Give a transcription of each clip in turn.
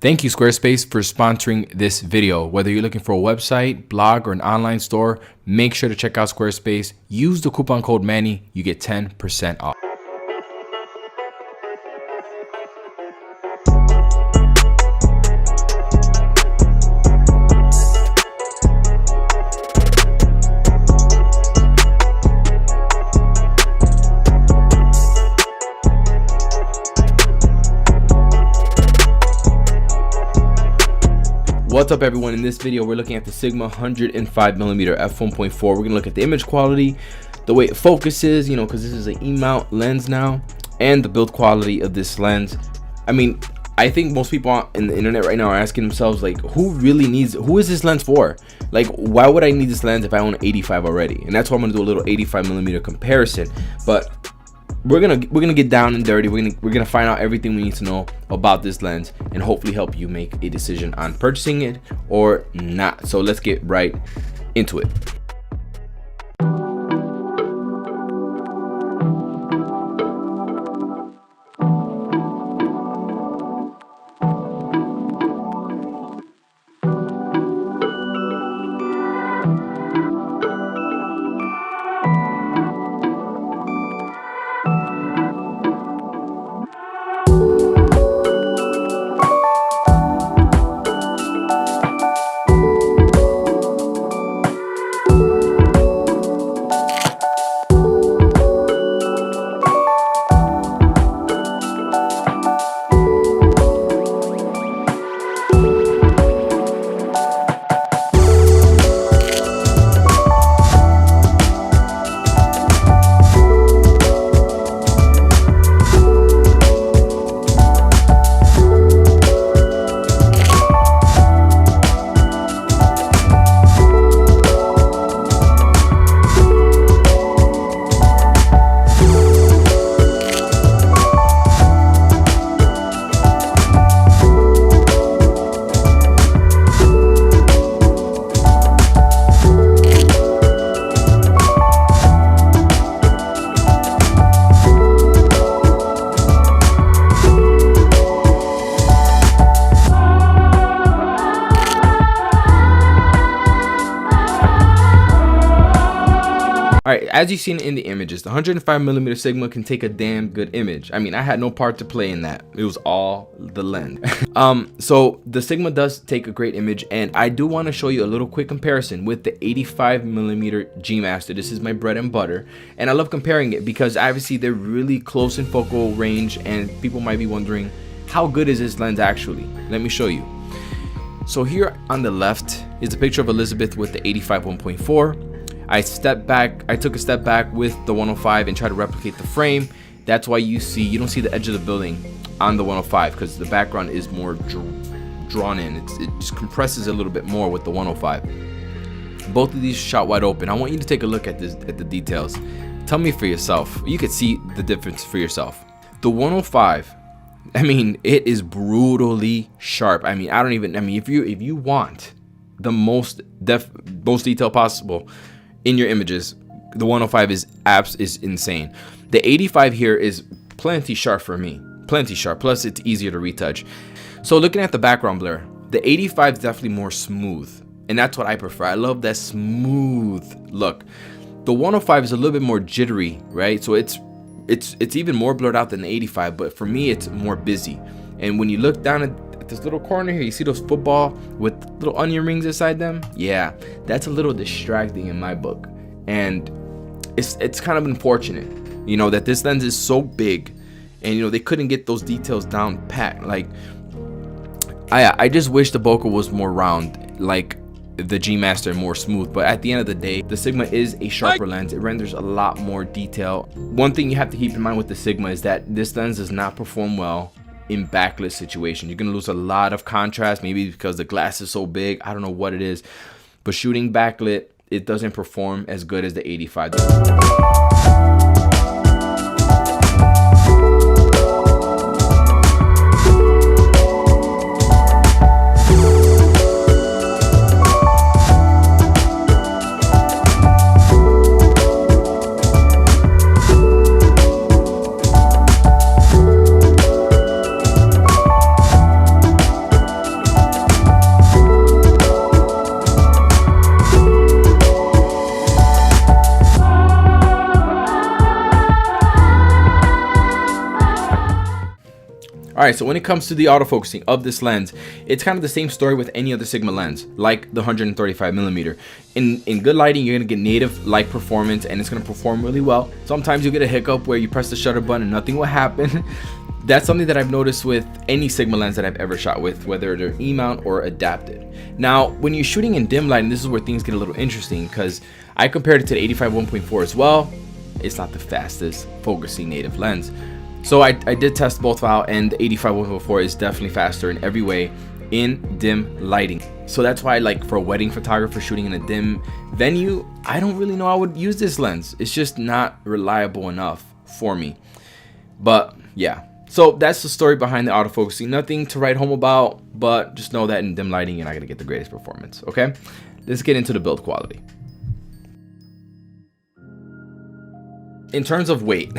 Thank you, Squarespace, for sponsoring this video. Whether you're looking for a website, blog, or an online store, make sure to check out Squarespace. Use the coupon code Manny. You get 10% off. What's up, everyone? In this video, we're looking at the Sigma 105mm f1.4. We're gonna look at the image quality, the way it focuses, because this is an E-mount lens now, and the build quality of this lens. I mean, I think most people in the internet right now are asking themselves, like, who is this lens for? Like, why would I need this lens if I own an 85 already? And that's why I'm gonna do a little 85mm comparison. But we're gonna get down and dirty. We're gonna find out everything we need to know about this lens and hopefully help you make a decision on purchasing it or not. So let's get right into it. Alright, as you've seen in the images, the 105mm Sigma can take a damn good image. I mean, I had no part to play in that. It was all the lens. So the Sigma does take a great image, and I do want to show you a little quick comparison with the 85mm G Master. This is my bread and butter, and I love comparing it because obviously they're really close in focal range, and people might be wondering, how good is this lens actually? Let me show you. So here on the left is a picture of Elizabeth with the 85 1.4. I took a step back with the 105 and tried to replicate the frame. That's why you don't see the edge of the building on the 105, because the background is more drawn in. It just compresses a little bit more with the 105. Both of these shot wide open. I want you to take a look at the details. Tell me for yourself. You could see the difference for yourself. The 105, I mean, it is brutally sharp. I mean, if you want the most detail possible in your images, the 105 is insane. The 85 here is plenty sharp for me, plenty sharp, plus it's easier to retouch. So looking at the background blur, the 85 is definitely more smooth, and that's what I prefer. I love that smooth look. The 105 is a little bit more jittery, right? So it's even more blurred out than the 85, but for me it's more busy. And when you look down at this little corner here, you see those football with little onion rings inside them? Yeah, that's a little distracting in my book. And it's kind of unfortunate, that this lens is so big and they couldn't get those details down pat. Like, I just wish the bokeh was more round, like the G Master, more smooth. But at the end of the day, the Sigma is a sharper lens. It renders a lot more detail. One thing you have to keep in mind with the Sigma is that this lens does not perform well in backlit situation. You're gonna lose a lot of contrast, maybe because the glass is so big. I don't know what it is, but shooting backlit, it doesn't perform as good as the 85. Alright, so when it comes to the autofocusing of this lens, it's kind of the same story with any other Sigma lens, like the 135mm. In good lighting, you're going to get native light performance, and it's going to perform really well. Sometimes you get a hiccup where you press the shutter button and nothing will happen. That's something that I've noticed with any Sigma lens that I've ever shot with, whether they're E-mount or adapted. Now, when you're shooting in dim lighting, this is where things get a little interesting, because I compared it to the 85 1.4 as well. It's not the fastest focusing native lens. So I did test both out, and the 85 1.4 is definitely faster in every way in dim lighting. So that's why, like, for a wedding photographer shooting in a dim venue, I don't really know I would use this lens. It's just not reliable enough for me. But yeah, so that's the story behind the autofocusing. Nothing to write home about, but just know that in dim lighting you're not gonna get the greatest performance. Okay, let's get into the build quality. In terms of weight,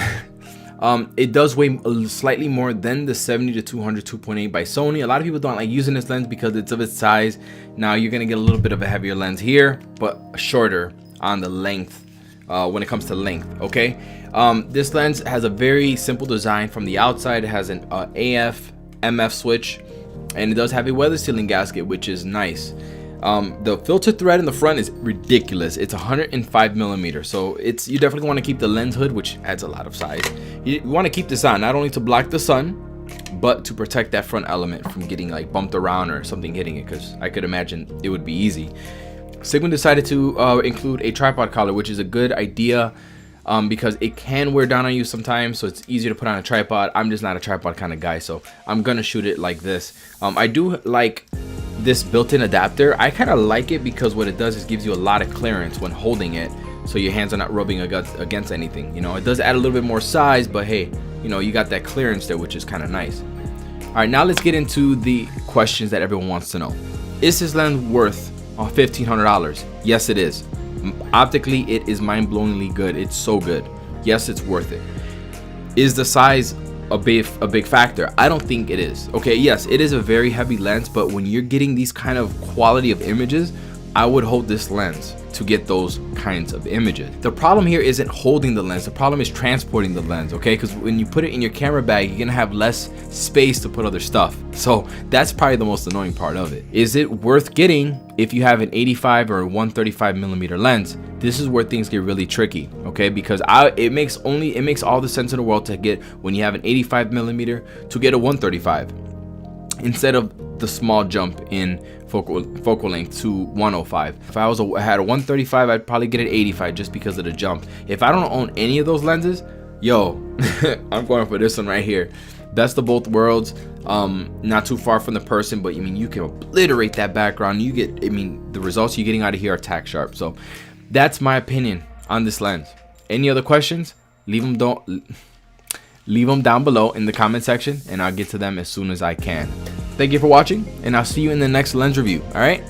it does weigh slightly more than the 70-200 2.8 by Sony. A lot of people don't like using this lens because it's of its size. Now you're gonna get a little bit of a heavier lens here, but shorter on the length when it comes to length. Okay, this lens has a very simple design from the outside. It has an AF MF switch, and it does have a weather sealing gasket, which is nice. The filter thread in the front is ridiculous. It's 105mm, so you definitely want to keep the lens hood, which adds a lot of size. You want to keep this on not only to block the sun, but to protect that front element from getting like bumped around or something hitting it, because I could imagine it would be easy. Sigma decided to include a tripod collar, which is a good idea because it can wear down on you sometimes, so it's easier to put on a tripod. I'm just not a tripod kind of guy, so I'm gonna shoot it like this. I do like this built-in adapter. I kind of like it because what it does is gives you a lot of clearance when holding it, so your hands are not rubbing against anything. You know, it does add a little bit more size, but hey, you know, you got that clearance there, which is kind of nice. All right, now let's get into the questions that everyone wants to know. Is this lens worth $1,500? Yes, it is. Optically, it is mind-blowingly good. It's so good. Yes, it's worth it. Is the size a big factor? I don't think it is. Okay, yes, it is a very heavy lens, but when you're getting these kind of quality of images, I would hold this lens to get those kinds of images. The problem here isn't holding the lens, the problem is transporting the lens, okay? Because when you put it in your camera bag, you're gonna have less space to put other stuff. So that's probably the most annoying part of it. Is it worth getting if you have an 85 or 135mm lens? This is where things get really tricky, okay? Because it makes all the sense in the world to get, when you have an 85mm, to get a 135 instead of the small jump in focal length to 105. If I had a 135, I'd probably get an 85 just because of the jump. If I don't own any of those lenses, yo, I'm going for this one right here. Best of both worlds. Not too far from the person, but I mean, you can obliterate that background. You get, I mean, the results you're getting out of here are tack sharp. So that's my opinion on this lens. Any other questions? Leave them down below in the comment section, and I'll get to them as soon as I can. Thank you for watching, and I'll see you in the next lens review. All right.